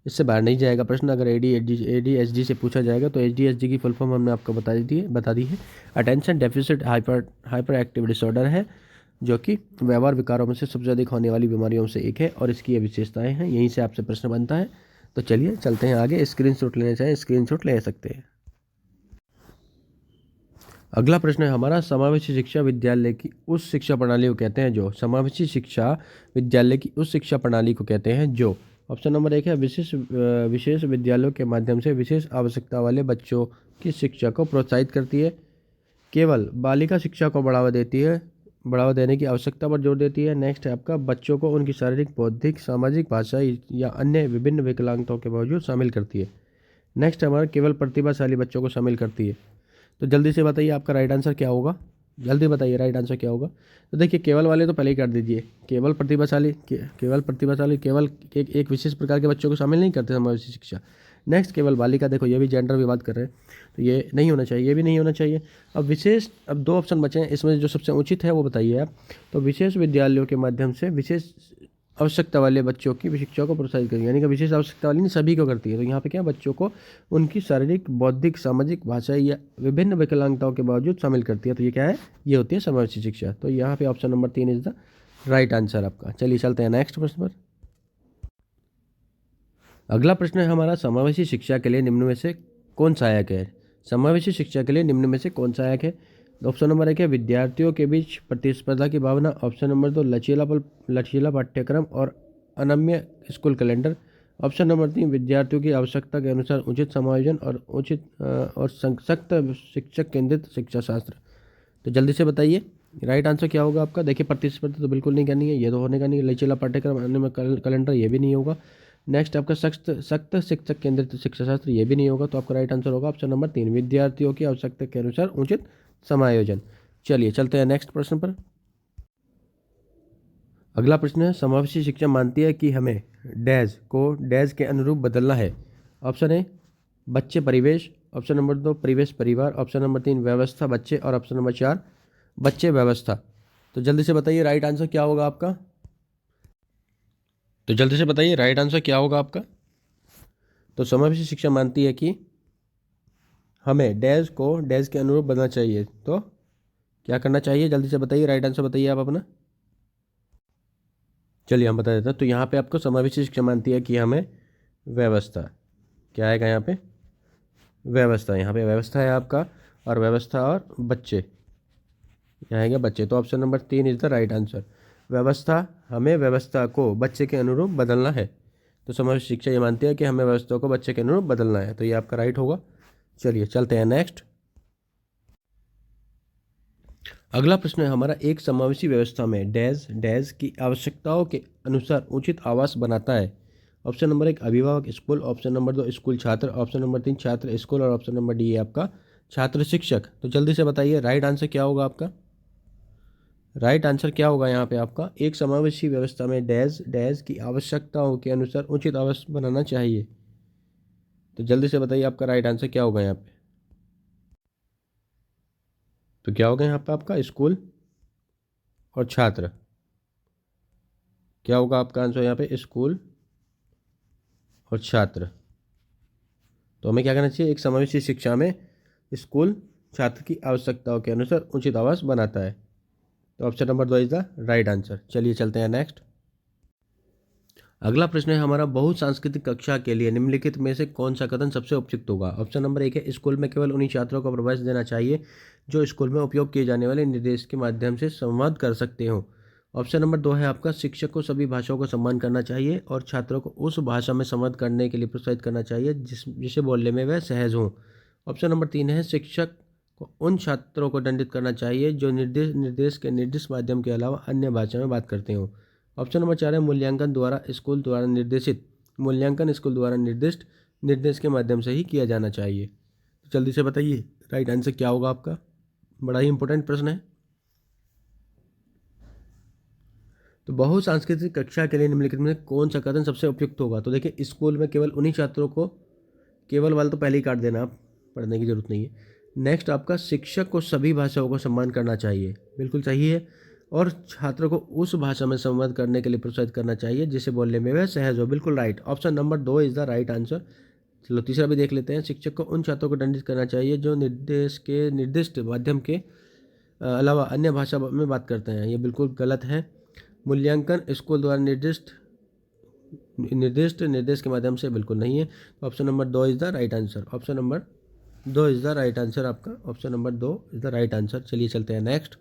इससे बाहर नहीं जाएगा प्रश्न। अगर ADHD से पूछा जाएगा तो ADHD की फुल फॉर्म हमने आपको बता दी है। Attention deficit hyper active disorder है, जो कि व्यवहार विकारों में से सबसे अधिक होने वाली बीमारियों से एक है और इसकी ये विशेषताएं हैं। यहीं से आपसे प्रश्न बनता है। तो चलिए चलते हैं आगे। स्क्रीनशॉट लेना चाहें स्क्रीनशॉट ले सकते हैं। अगला प्रश्न है हमारा, समावेशी शिक्षा विद्यालय की उस शिक्षा प्रणाली को कहते हैं जो, समावेशी शिक्षा विद्यालय की उस शिक्षा प्रणाली को कहते हैं जो, ऑप्शन नंबर 1 है विशेष विद्यालयों के माध्यम से विशेष आवश्यकता वाले बच्चों की शिक्षा को प्रोत्साहित करती है, केवल बालिका शिक्षा को बढ़ावा देने की आवश्यकता पर जोर देती है। नेक्स्ट है आपका, बच्चों को उनकी शारीरिक, बौद्धिक, सामाजिक, भाषाई या अन्य विभिन्न विकलांगताओं के बावजूद शामिल करती है। नेक्स्ट हमारा, केवल प्रतिभाशाली बच्चों को शामिल करती है। तो जल्दी से बताइए आपका राइट आंसर क्या होगा। जल्दी बताइए राइट आंसर क्या होगा। तो देखिए केवल वाले तो पहले ही कर दीजिए। केवल प्रतिभाशाली केवल एक विशेष प्रकार के बच्चों को शामिल नहीं करते समावेशी शिक्षा। नेक्स्ट केवल बालिका, देखो ये भी जेंडर विवाद कर रहे हैं तो ये नहीं होना चाहिए, ये भी नहीं होना चाहिए। अब 2 ऑप्शन बचे हैं, इसमें जो सबसे उचित है वो बताइए आप। तो विशेष विद्यालयों के माध्यम से विशेष आवश्यकता वाले बच्चों की शिक्षा को प्रोत्साहित करेगी, यानी कि विशेष आवश्यकता वाली नहीं, सभी को करती है। तो यहाँ पे क्या, बच्चों को उनकी शारीरिक, बौद्धिक, सामाजिक, भाषाई या विभिन्न विकलांगताओं के बावजूद शामिल करती है। तो ये क्या है, ये होती है समावेशी शिक्षा। तो यहाँ पे option number 3 is the right answer आपका। चलिए चलते हैं नेक्स्ट प्रश्न पर। अगला प्रश्न है हमारा, समावेशी शिक्षा के लिए निम्न में से कौन सहायक है। समावेशी शिक्षा के लिए निम्न में से कौन सहायक है। ऑप्शन नंबर 1 है विद्यार्थियों के बीच प्रतिस्पर्धा की भावना, ऑप्शन नंबर 2 लचीला पाठ्यक्रम और अनम्य स्कूल कैलेंडर, ऑप्शन नंबर 3 विद्यार्थियों की आवश्यकता के अनुसार उचित समायोजन और सख्त शिक्षक केंद्रित शिक्षा शास्त्र। तो जल्दी से बताइए राइट आंसर क्या होगा आपका। देखिए प्रतिस्पर्धा तो बिल्कुल नहीं करनी है, ये तो होने का नहीं है। लचीला पाठ्यक्रम, अनम्य कैलेंडर, ये भी नहीं होगा। नेक्स्ट आपका सख्त शिक्षक केंद्रित शिक्षा शास्त्र, ये भी नहीं होगा। तो आपका राइट आंसर होगा ऑप्शन नंबर 3 विद्यार्थियों की आवश्यकता के अनुसार उचित समायोजन। चलिए चलते हैं नेक्स्ट प्रश्न पर। अगला प्रश्न है, समावेशी शिक्षा मानती है कि हमें डैश को डैश के अनुरूप बदलना है। ऑप्शन ए बच्चे परिवेश, ऑप्शन नंबर 2 परिवेश परिवार, ऑप्शन नंबर 3 व्यवस्था बच्चे और ऑप्शन नंबर 4 बच्चे व्यवस्था। तो जल्दी से बताइए राइट आंसर क्या होगा आपका। तो समावेशी शिक्षा मानती है कि हमें डैश को डैश के अनुरूप बदलना चाहिए। तो क्या करना चाहिए, जल्दी से बताइए, राइट आंसर बताइए आप अपना। चलिए हम बता देते हैं। तो यहाँ पे आपको समावेशी शिक्षा मानती है कि हमें व्यवस्था, क्या आएगा यहाँ पे, व्यवस्था, यहाँ पे व्यवस्था है आपका, और व्यवस्था और बच्चे, यहाँ आएगा बच्चे। तो option number 3 is the right answer. व्यवस्था, हमें व्यवस्था को बच्चे के अनुरूप बदलना है। तो समावेशी शिक्षा ये मानती है कि हमें व्यवस्था को बच्चे के अनुरूप बदलना है। तो ये आपका राइट होगा। चलिए चलते हैं नेक्स्ट। अगला प्रश्न है हमारा, एक समावेशी व्यवस्था में डैश डैश की आवश्यकताओं के अनुसार उचित आवास बनाता है। ऑप्शन नंबर 1 अभिभावक स्कूल, ऑप्शन नंबर 2 स्कूल छात्र, ऑप्शन नंबर 3 छात्र स्कूल और ऑप्शन नंबर डी है आपका छात्र शिक्षक। तो जल्दी से बताइए राइट आंसर क्या होगा आपका। राइट आंसर क्या होगा यहाँ पे आपका, एक समावेशी व्यवस्था में डैश डैश की आवश्यकताओं के अनुसार उचित आवास बनाना चाहिए। तो जल्दी से बताइए आपका राइट आंसर क्या होगा यहाँ पे। तो क्या होगा यहाँ पे आपका स्कूल और छात्र। क्या होगा आपका आंसर यहाँ पे, स्कूल और छात्र। तो हमें क्या करना चाहिए, एक समावेशी शिक्षा में स्कूल छात्र की आवश्यकताओं के अनुसार उचित आवास बनाता है। तो option number 2 is the right answer. चलिए चलते हैं नेक्स्ट। अगला प्रश्न है हमारा, बहुसांस्कृतिक कक्षा के लिए निम्नलिखित में से कौन सा कथन सबसे उपयुक्त होगा। ऑप्शन नंबर 1 है स्कूल में केवल उन्हीं छात्रों को प्रवेश देना चाहिए जो स्कूल में उपयोग किए जाने वाले निर्देश के माध्यम से संवाद कर सकते हो। ऑप्शन नंबर 2 है आपका शिक्षक को सभी भाषाओं का सम्मान करना चाहिए और छात्रों को उस भाषा में संवाद करने के लिए प्रोत्साहित करना चाहिए जिसे बोलने में वह सहज हो। ऑप्शन नंबर 3 है शिक्षक को उन छात्रों को दंडित करना चाहिए जो निर्देश के निर्दिष्ट माध्यम के अलावा अन्य भाषा में बात करते हो। ऑप्शन नंबर 4 है मूल्यांकन स्कूल द्वारा निर्दिष्ट निर्देश के माध्यम से ही किया जाना चाहिए। तो जल्दी से बताइए राइट आंसर क्या होगा आपका। बड़ा ही इंपॉर्टेंट प्रश्न है। तो बहुसांस्कृतिक कक्षा के लिए निम्नलिखित में कौन सा कथन सबसे उपयुक्त होगा। तो देखिए स्कूल में केवल उन्हीं छात्रों को, केवल वाला तो पहले ही काट देना, आप पढ़ने की जरूरत नहीं है। नेक्स्ट आपका शिक्षक को सभी भाषाओं को सम्मान करना चाहिए, बिल्कुल सही है। और छात्रों को उस भाषा में संवाद करने के लिए प्रोत्साहित करना चाहिए जिसे बोलने में वह सहज हो, बिल्कुल right. Option number 2 is the right answer. चलो तीसरा भी देख लेते हैं। शिक्षक को उन छात्रों को दंडित करना चाहिए जो निर्देश के निर्दिष्ट माध्यम के अलावा अन्य भाषा में बात करते हैं, ये बिल्कुल गलत है। मूल्यांकन स्कूल द्वारा निर्दिष्ट निर्देश के माध्यम से बिल्कुल नहीं है। Option number 2 is the right answer. Option number 2 is the right answer आपका। Option number 2 is the right answer. चलिए चलते हैं नेक्स्ट।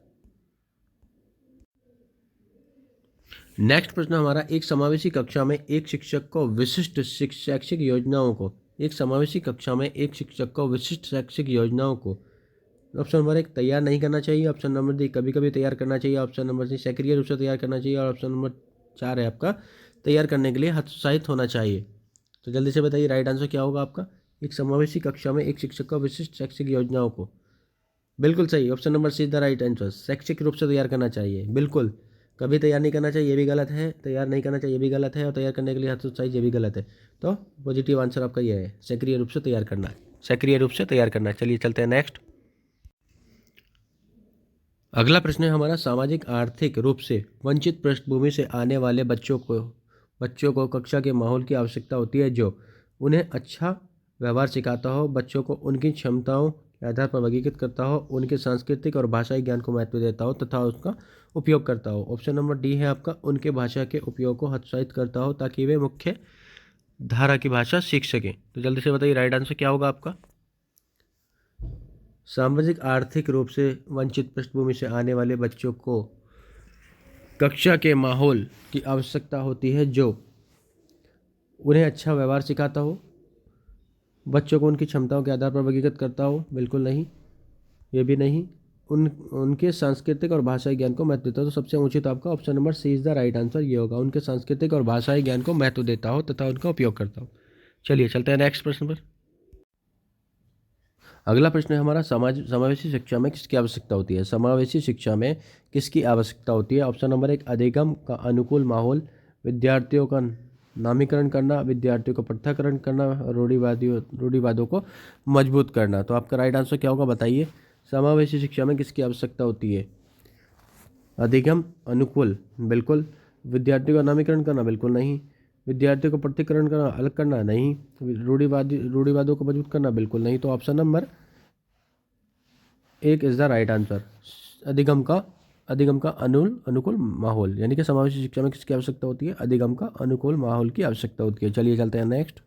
नेक्स्ट प्रश्न हमारा, एक समावेशी कक्षा में एक शिक्षक को विशिष्ट शैक्षिक योजनाओं को, एक समावेशी कक्षा में एक शिक्षक को विशिष्ट शैक्षिक योजनाओं को ऑप्शन नंबर 1 तैयार नहीं करना चाहिए, ऑप्शन नंबर 2 कभी कभी तैयार करना चाहिए, ऑप्शन नंबर 3 सक्रिय रूप से तैयार करना चाहिए और ऑप्शन नंबर 4 है आपका तैयार करने के लिए हतोत्साहित होना चाहिए। तो जल्दी से बताइए राइट आंसर क्या होगा आपका। एक समावेशी कक्षा में एक शिक्षक को विशिष्ट शैक्षिक योजनाओं को, बिल्कुल सही। Option number see the right answer. शैक्षिक रूप से तैयार करना चाहिए, बिल्कुल। कभी तैयार नहीं करना चाहिए, ये भी गलत है। तैयार नहीं करना चाहिए, ये भी गलत है। और तैयार करने के लिए हतोत्साहित, ये भी गलत है। तो पॉजिटिव आंसर आपका ये है, सक्रिय रूप से तैयार करना है, सक्रिय रूप से तैयार करना है। चलिए चलते हैं नेक्स्ट। अगला प्रश्न है हमारा, सामाजिक आर्थिक रूप से वंचित पृष्ठभूमि से आने वाले बच्चों को कक्षा के माहौल की आवश्यकता होती है जो उन्हें अच्छा व्यवहार सिखाता हो, बच्चों को उनकी क्षमताओं के आधार पर वर्गीकृत करता हो, उनके सांस्कृतिक और भाषाई ज्ञान को महत्व देता हो तथा उसका उपयोग करता हो। ऑप्शन नंबर डी है आपका, उनके भाषा के उपयोग को हतोत्साहित करता हो ताकि वे मुख्य धारा की भाषा सीख सकें। तो जल्दी से बताइए राइट आंसर क्या होगा आपका। सामाजिक आर्थिक रूप से वंचित पृष्ठभूमि से आने वाले बच्चों को कक्षा के माहौल की आवश्यकता होती है जो उन्हें अच्छा व्यवहार सिखाता हो, बच्चों को उनकी क्षमताओं के आधार पर वर्गीकृत करता हो, बिल्कुल नहीं, ये भी नहीं। उनके सांस्कृतिक और भाषाई ज्ञान को महत्व देता हो। तो सबसे उचित आपका option number C is the right answer, ये होगा। उनके सांस्कृतिक और भाषाई ज्ञान को महत्व देता हो तथा उनका उपयोग करता हो। चलिए चलते हैं नेक्स्ट प्रश्न पर। अगला प्रश्न है हमारा, समावेशी शिक्षा में किसकी आवश्यकता होती है? समावेशी शिक्षा में किसकी आवश्यकता होती है? ऑप्शन नंबर 1, अधिगम का अनुकूल माहौल, विद्यार्थियों का नामीकरण करना, विद्यार्थियों का पृथक्करण करना, रूढ़िवादों को मजबूत करना। तो आपका राइट आंसर क्या होगा बताइए? समावेशी शिक्षा में किसकी आवश्यकता होती है? अधिगम अनुकूल, बिल्कुल। विद्यार्थियों का नामीकरण करना, बिल्कुल नहीं। विद्यार्थियों को पृथक्करण करना, अलग करना, नहीं। रूढ़िवादों को मजबूत करना, बिल्कुल नहीं। तो option number 1 is the right answer. अधिगम का अनुकूल माहौल, यानी कि समावेशी शिक्षा में किसकी आवश्यकता होती है? अधिगम का अनुकूल माहौल की आवश्यकता होती है। चलिए चलते हैं नेक्स्ट।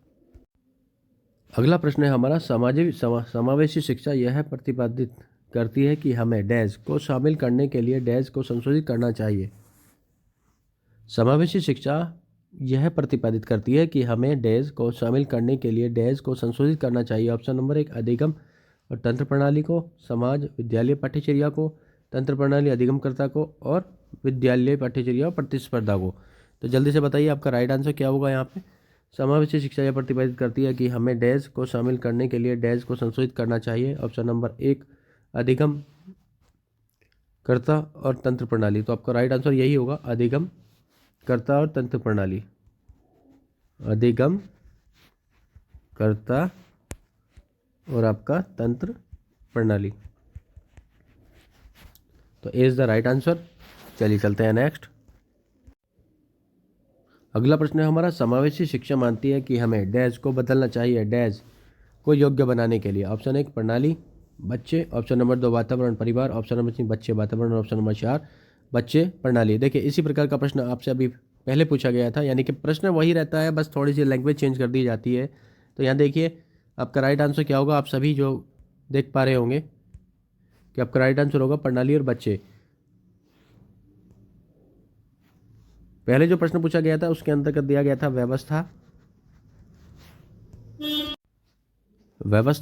अगला प्रश्न है हमारा, समावेशी शिक्षा यह प्रतिपादित करती है कि हमें डैश को शामिल करने के लिए डैश को संशोधित करना चाहिए। समावेशी शिक्षा यह प्रतिपादित करती है कि हमें डैश को शामिल करने के लिए डैश को संशोधित करना चाहिए। ऑप्शन नंबर 1, अधिगम और तंत्र प्रणाली को, समाज विद्यालय पाठ्यचर्या को, तंत्र प्रणाली अधिगमकर्ता को, और विद्यालय पाठ्यचर्या और प्रतिस्पर्धा को। तो जल्दी से बताइए आपका राइट आंसर क्या होगा यहाँ पे? समावेशी शिक्षा यह प्रतिपादित करती है कि हमें डैश को शामिल करने के लिए डैश को संशोधित करना चाहिए। ऑप्शन नंबर 1, अधिगम कर्ता और तंत्र प्रणाली। तो आपका राइट आंसर यही होगा, अधिगम कर्ता और तंत्र प्रणाली। अधिगम कर्ता और आपका तंत्र प्रणाली। तो ए इज द राइट आंसर। चलिए चलते हैं नेक्स्ट। अगला प्रश्न है हमारा, समावेशी शिक्षा मानती है कि हमें डैश को बदलना चाहिए डैश को योग्य बनाने के लिए। ऑप्शन 1, प्रणाली, बच्चे। ऑप्शन नंबर 2, वातावरण परिवार। ऑप्शन नंबर 3, बच्चे वातावरण। ऑप्शन नंबर 4, बच्चे प्रणाली। देखिए इसी प्रकार का प्रश्न आपसे अभी पहले पूछा गया था, यानी कि प्रश्न वही रहता है, बस थोड़ी सी लैंग्वेज चेंज कर दी जाती है। तो यहाँ देखिए आपका राइट आंसर क्या होगा, आप सभी जो देख पा रहे होंगे कि आपका राइट आंसर होगा प्रणाली और बच्चे। पहले जो प्रश्न पूछा गया था उसके अंतर्गत दिया गया था व्यवस्था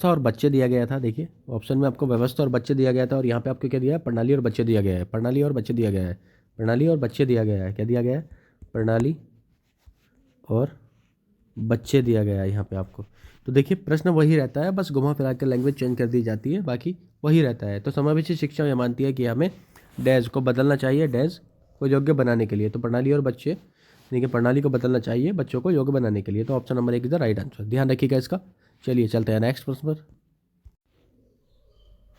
और बच्चे दिया गया था। देखिए ऑप्शन में आपको व्यवस्था और बच्चे दिया गया था, और यहाँ पे आपको क्या दिया है? प्रणाली और बच्चे दिया गया है। प्रणाली और बच्चे दिया गया है। प्रणाली और बच्चे दिया गया है। क्या दिया गया है? प्रणाली और बच्चे दिया गया है यहाँ पे आपको। तो देखिए प्रश्न वही रहता है, बस घुमा फिरा के लैंग्वेज चेंज कर दी जाती है, बाकी वही रहता है। तो समावेशी शिक्षा यह मानती है कि हमें डैश को बदलना चाहिए डैश को योग्य बनाने के लिए। तो प्रणाली और बच्चे, यानी कि प्रणाली को बदलना चाहिए बच्चों को योग्य बनाने के लिए। तो option number 1 is the right answer, ध्यान रखिएगा इसका। चलिए चलते हैं नेक्स्ट प्रश्न पर।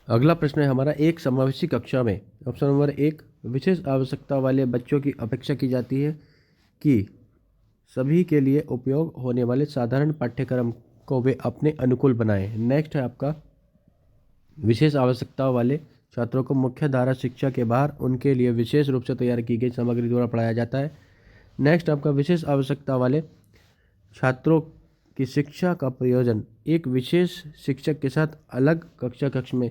अगला प्रश्न है हमारा, एक समावेशी कक्षा में ऑप्शन नंबर 1, विशेष आवश्यकता वाले बच्चों की अपेक्षा की जाती है कि सभी के लिए उपयोग होने वाले साधारण पाठ्यक्रम को वे अपने अनुकूल बनाएं। नेक्स्ट है आपका, विशेष आवश्यकता वाले छात्रों को मुख्य धारा शिक्षा के बाहर उनके लिए विशेष रूप से तैयार की गई सामग्री द्वारा पढ़ाया जाता है। नेक्स्ट आपका, विशेष आवश्यकता वाले छात्रों की शिक्षा का प्रयोजन एक विशेष शिक्षक के साथ अलग कक्ष में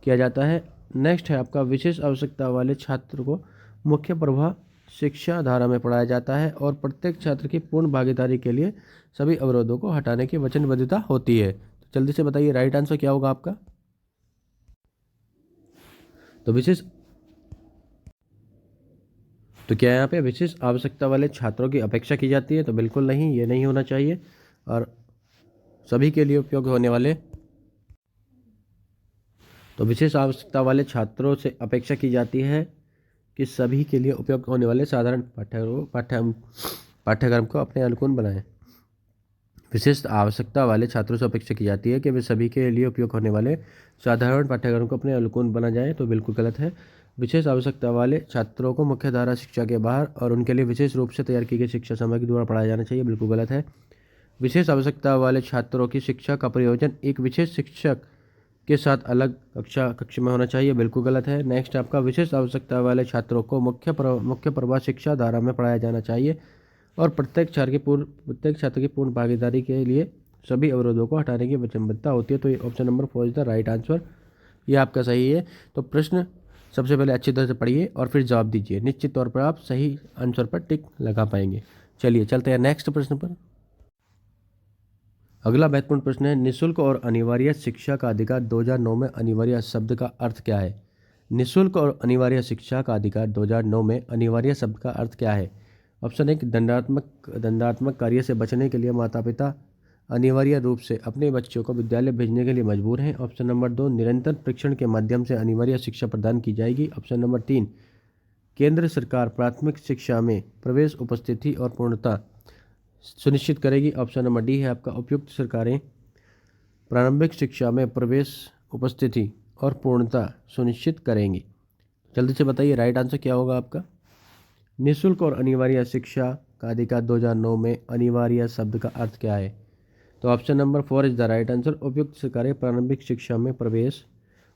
किया जाता है। नेक्स्ट है आपका, विशेष आवश्यकता वाले छात्र को मुख्य प्रवाह शिक्षा धारा में पढ़ाया जाता है, और प्रत्येक छात्र की पूर्ण भागीदारी के लिए सभी अवरोधों को हटाने की वचनबद्धता होती है। तो जल्दी से बताइए राइट आंसर क्या होगा आपका? तो क्या यहाँ पे विशेष आवश्यकता वाले छात्रों की अपेक्षा की जाती है? तो बिल्कुल नहीं, ये नहीं होना चाहिए। और सभी के लिए उपयोग होने वाले, तो विशेष आवश्यकता वाले छात्रों से अपेक्षा की जाती है कि सभी के लिए उपयोग होने वाले साधारण पाठ्यक्रम को अपने अनुकूल बनाएं। विशेष आवश्यकता वाले छात्रों से अपेक्षा की जाती है कि वे सभी के लिए उपयोग होने वाले साधारण पाठ्यक्रम को अपने अनुकूल बना जाए। तो बिल्कुल गलत है। विशेष आवश्यकता वाले छात्रों को मुख्य धारा शिक्षा के बाहर और उनके लिए विशेष रूप से तैयार की गई शिक्षा सामग्री द्वारा पढ़ाया जाना चाहिए। बिल्कुल गलत है। विशेष आवश्यकता वाले छात्रों की शिक्षा का प्रयोजन एक विशेष शिक्षक के साथ अलग कक्ष में होना चाहिए। बिल्कुल गलत है। नेक्स्ट आपका, विशेष आवश्यकता वाले छात्रों को मुख्य प्रवाह शिक्षा धारा में पढ़ाया जाना चाहिए, और प्रत्येक छात्र की पूर्ण भागीदारी के लिए सभी अवरोधों को हटाने की वचनबद्धता होती है। तो ये option number 4 is the right answer, ये आपका सही है। तो प्रश्न सबसे पहले अच्छी तरह से पढ़िए और फिर जवाब दीजिए, निश्चित तौर पर आप सही आंसर पर टिक लगा पाएंगे। चलिए चलते हैं नेक्स्ट प्रश्न पर। अगला महत्वपूर्ण प्रश्न है, निःशुल्क और अनिवार्य शिक्षा का अधिकार 2009 में अनिवार्य शब्द का अर्थ क्या है? निःशुल्क और अनिवार्य शिक्षा का अधिकार 2009 में अनिवार्य शब्द का अर्थ क्या है? ऑप्शन 1, दंडात्मक कार्य से बचने के लिए माता पिता अनिवार्य रूप से अपने बच्चों को विद्यालय भेजने के लिए मजबूर हैं। ऑप्शन नंबर 2, निरंतर परीक्षण के माध्यम से अनिवार्य शिक्षा प्रदान की जाएगी। ऑप्शन नंबर 3, केंद्र सरकार प्राथमिक शिक्षा में प्रवेश, उपस्थिति और पूर्णता सुनिश्चित करेगी। ऑप्शन नंबर डी है आपका, उपयुक्त सरकारें प्रारंभिक शिक्षा में प्रवेश, उपस्थिति और पूर्णता सुनिश्चित करेंगी। जल्दी से बताइए राइट आंसर क्या होगा आपका। निःशुल्क और अनिवार्य शिक्षा का अधिकार 2009 में अनिवार्य शब्द का अर्थ क्या है? तो option number 4 is the right answer. उपयुक्त सरकारें प्रारंभिक शिक्षा में प्रवेश,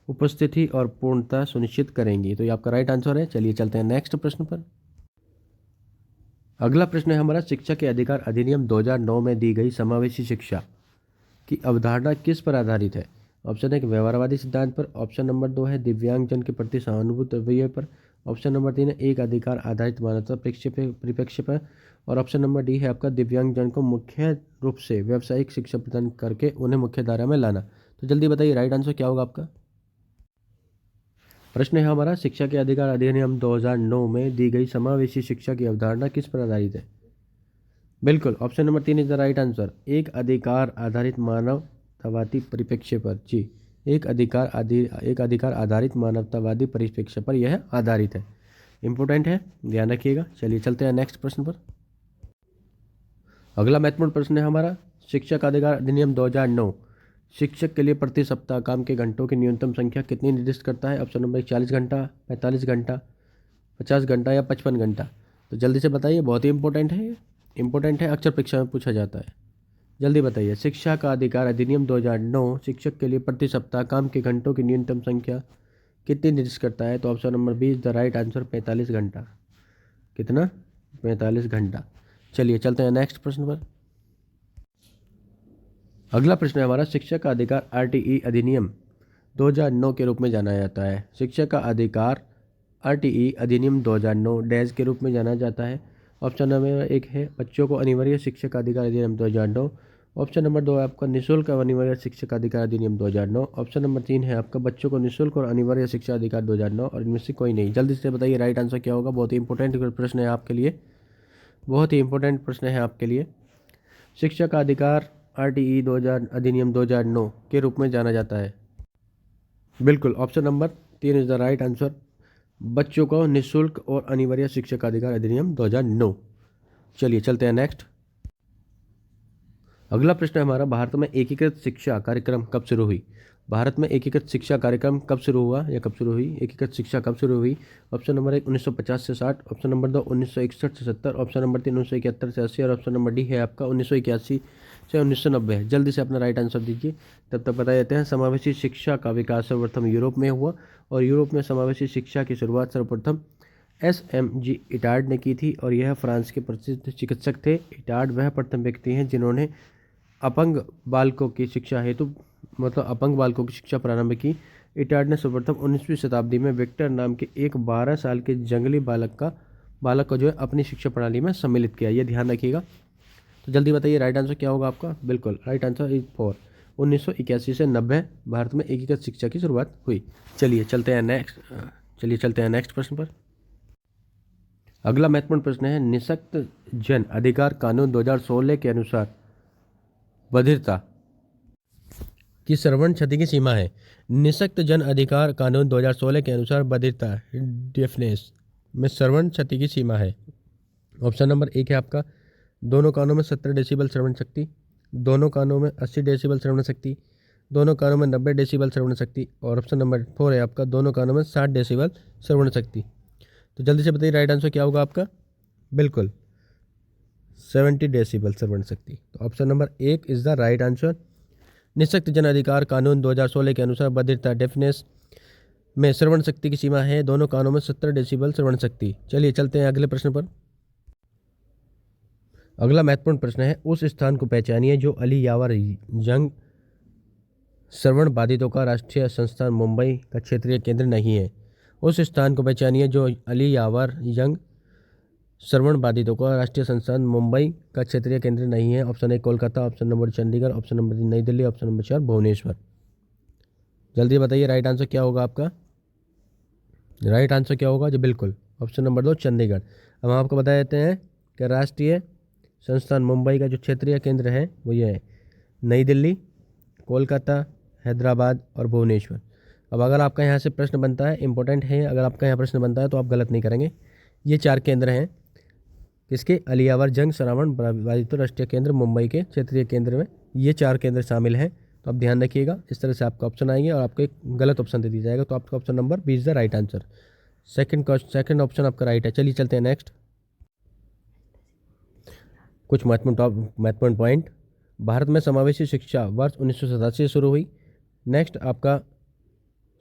उपस्थिति और पूर्णता सुनिश्चित करेंगी। तो ये आपका राइट आंसर है। चलिए चलते हैं नेक्स्ट प्रश्न पर। अगला प्रश्न है हमारा, शिक्षा के अधिकार अधिनियम 2009 में दी गई समावेशी शिक्षा की अवधारणा किस पर आधारित है? ऑप्शन 1 व्यवहारवादी सिद्धांत पर। ऑप्शन नंबर 2 है दिव्यांगजन के प्रति सहानुभूति रवैये पर। ऑप्शन नंबर 3 है एक अधिकार आधारित मानवता परिप्रेक्ष्य पर। और ऑप्शन नंबर डी है आपका, दिव्यांगजन को मुख्य रूप से व्यावसायिक शिक्षा प्रदान करके उन्हें मुख्य धारा में लाना। तो जल्दी बताइए राइट आंसर क्या होगा आपका। प्रश्न है हमारा, शिक्षा के अधिकार अधिनियम 2009 में दी गई समावेशी शिक्षा की अवधारणा किस पर आधारित है? बिल्कुल, option number 3 is the right answer. एक अधिकार आधारित मानवतावादी परिप्रेक्ष्य पर। जी, एक अधिकार आधारित मानवतावादी परिप्रेक्ष्य पर यह आधारित है। इंपॉर्टेंट है, ध्यान रखिएगा। चलिए चलते हैं नेक्स्ट प्रश्न पर। अगला महत्वपूर्ण प्रश्न है हमारा, शिक्षा का अधिकार अधिनियम 2009 शिक्षक के लिए प्रति सप्ताह काम के घंटों की न्यूनतम संख्या कितनी निर्दिष्ट करता है? ऑप्शन नंबर 40 घंटा, 45 घंटा, 50 घंटा या 55 घंटा। तो जल्दी से बताइए, बहुत ही इंपॉर्टेंट है, अक्सर परीक्षा में पूछा जाता है। जल्दी बताइए, शिक्षा का अधिकार अधिनियम 2009 शिक्षक के लिए प्रति सप्ताह काम के घंटों की न्यूनतम संख्या कितनी निर्दिष्ट करता है? तो option number 20 the right answer, 45 घंटा। कितना? 45 घंटा। चलिए चलते हैं नेक्स्ट प्रश्न पर। अगला प्रश्न है हमारा, शिक्षा का अधिकार आरटीई अधिनियम 2009 के रूप में जाना जाता है। शिक्षा का अधिकार आरटीई अधिनियम 2009 डैश के रूप में जाना जाता है। ऑप्शन नंबर 1 है बच्चों को अनिवार्य शिक्षा का अधिकार अधिनियम 2009। ऑप्शन नंबर 2 है आपका निःशुल्क और अनिवार्य शिक्षा का अधिकार अधिनियम 2009। ऑप्शन नंबर 3 है आपका बच्चों को निःशुल्क और अनिवार्य शिक्षा अधिकार 2009। और इनमें से कोई नहीं। जल्दी से बताइए राइट आंसर क्या होगा। बहुत ही इंपॉर्टेंट प्रश्न है आपके लिए, बहुत ही इंपॉर्टेंट प्रश्न है आपके लिए। शिक्षा का अधिकार आरटीई 2000 अधिनियम 2009 के रूप में जाना जाता है। बिल्कुल, option number 3 is the right answer. बच्चों को निःशुल्क और अनिवार्य शिक्षा का अधिकार अधिनियम 2009। चलिए चलते हैं नेक्स्ट। अगला प्रश्न है हमारा, भारत में एकीकृत शिक्षा कार्यक्रम कब शुरू हुई? भारत में एकीकृत शिक्षा कार्यक्रम कब शुरू हुआ या कब शुरू हुई? एकीकृत शिक्षा कब शुरू हुई? ऑप्शन नंबर 1 1950 से 60। ऑप्शन नंबर 2 1961 से 70। ऑप्शन नंबर 3 1971 से 80। और ऑप्शन नंबर डी है आपका 1981 से 1990 है। जल्दी से अपना राइट आंसर दीजिए। तब तक बता देते हैं, समावेशी शिक्षा का विकास सर्वप्रथम यूरोप में हुआ और यूरोप में समावेशी शिक्षा की शुरुआत सर्वप्रथम SMG इटार्ड ने की थी और यह फ्रांस के प्रसिद्ध चिकित्सक थे। इटार्ड वह प्रथम व्यक्ति हैं जिन्होंने अपंग बालकों की शिक्षा हेतु अपंग बालकों की शिक्षा प्रारंभ की। इटार्ड ने सर्वप्रथम 19वीं शताब्दी में विक्टर नाम के एक 12 साल के जंगली बालक को जो है अपनी शिक्षा प्रणाली में सम्मिलित किया। ये ध्यान रखिएगा। तो जल्दी बताइए राइट आंसर क्या होगा आपका। बिल्कुल, राइट आंसर इज 4 1981 से 90 भारत में एकीकृत शिक्षा की शुरुआत हुई। चलिए चलते हैं नेक्स्ट प्रश्न पर। अगला महत्वपूर्ण प्रश्न है, निःशक्त जन अधिकार कानून 2016 के अनुसार बधिरता की श्रवण क्षति की सीमा है। निःशक्त जन अधिकार कानून 2016 के अनुसार बधिरता डेफनेस में श्रवण क्षति की सीमा है। ऑप्शन नंबर 1 है आपका, दोनों कानों में 70 डेसिबल श्रवण शक्ति, दोनों कानों में 80 डेसिबल श्रवण शक्ति, दोनों कानों में 90 डेसिबल श्रवण शक्ति। और ऑप्शन नंबर 4 है आपका, दोनों कानों में 60 डेसिबल श्रवण शक्ति। तो जल्दी से बताइए राइट आंसर क्या होगा आपका। बिल्कुल, 70 डेसिबल श्रवण शक्ति। तो option number 1 is the right answer. निःशक्त जन अधिकार कानून 2016 के अनुसार बधिरता डेफनेस में श्रवण शक्ति की सीमा है दोनों कानों में 70 डेसिबल श्रवण शक्ति। चलिए चलते हैं अगले प्रश्न पर। अगला महत्वपूर्ण प्रश्न है, उस स्थान को पहचानिए जो अली यावर यंग श्रवण बाधितों का राष्ट्रीय संस्थान मुंबई का क्षेत्रीय केंद्र नहीं है। उस स्थान को पहचानिए जो अली यावर यंग श्रवण बाधितों का राष्ट्रीय संस्थान मुंबई का क्षेत्रीय केंद्र नहीं है। Option 1 Kolkata, option number 2 Chandigarh, option number 3 नई दिल्ली, ऑप्शन नंबर 4 भुवनेश्वर। जल्दी बताइए राइट आंसर क्या होगा आपका। राइट आंसर क्या होगा जी। बिल्कुल, ऑप्शन नंबर 2 चंडीगढ़। अब हम आपको बता देते हैं कि राष्ट्रीय संस्थान मुंबई का जो क्षेत्रीय केंद्र है वो ये है। नई दिल्ली, कोलकाता, हैदराबाद और भुवनेश्वर। अब अगर आपका यहाँ से प्रश्न बनता है, इंपॉर्टेंट है, अगर आपका यहाँ प्रश्न बनता है तो आप गलत नहीं करेंगे। ये 4 केंद्र हैं किसके? अलियावर जंग श्रवण वादित्य राष्ट्रीय केंद्र मुंबई के क्षेत्रीय केंद्र में ये 4 केंद्र शामिल हैं। तो आप ध्यान रखिएगा, इस तरह से आपका ऑप्शन आएंगे और आपको एक गलत ऑप्शन दे दिया जाएगा। तो आपका option number B is the right answer. Second option आपका राइट है। चलिए चलते हैं नेक्स्ट। कुछ महत्वपूर्ण पॉइंट। भारत में समावेशी शिक्षा वर्ष 1987 से शुरू हुई। नेक्स्ट आपका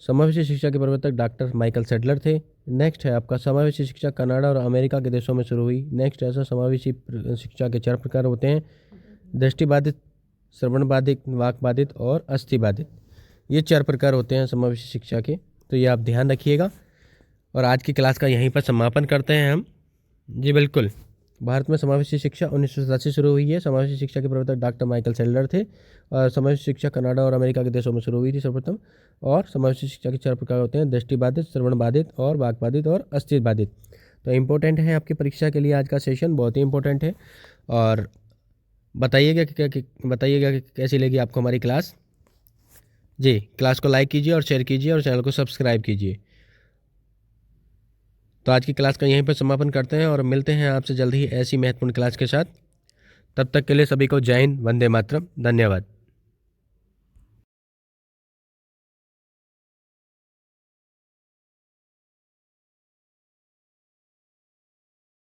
समावेशी शिक्षा के प्रवर्तक डॉक्टर माइकल सैडलर थे। नेक्स्ट है आपका समावेशी शिक्षा कनाडा और अमेरिका के देशों में शुरू हुई। नेक्स्ट ऐसा समावेशी शिक्षा के 4 प्रकार होते हैं: दृष्टिबाधित, श्रवण बाधित, वाक बाधित और अस्थि बाधित। ये 4 प्रकार होते हैं समावेशी शिक्षा के। तो ये आप ध्यान रखिएगा। और आज की क्लास का यहीं पर समापन करते हैं हम। जी बिल्कुल, भारत में समावेशी शिक्षा 1987 से शुरू हुई है। समावेशी शिक्षा के प्रवर्तक डॉक्टर माइकल सैडलर थे। और समावेशी शिक्षा कनाडा और अमेरिका के देशों में शुरू हुई थी सर्वप्रथम। और समावेशी शिक्षा के 4 प्रकार होते हैं: दृष्टिबाधित, श्रवण बाधित और वाक बाधित और अस्थि बाधित। तो इम्पोर्टेंट है आपकी परीक्षा के लिए आज का सेशन, बहुत ही इंपॉर्टेंट है। और बताइएगा कि कैसी लगी आपको हमारी क्लास। जी, क्लास को लाइक कीजिए और शेयर कीजिए और चैनल को सब्सक्राइब कीजिए। तो आज की क्लास का यहीं पर समापन करते हैं और मिलते हैं आपसे जल्द ही ऐसी महत्वपूर्ण क्लास के साथ। तब तक के लिए सभी को जय हिंद, वंदे मातरम, धन्यवाद।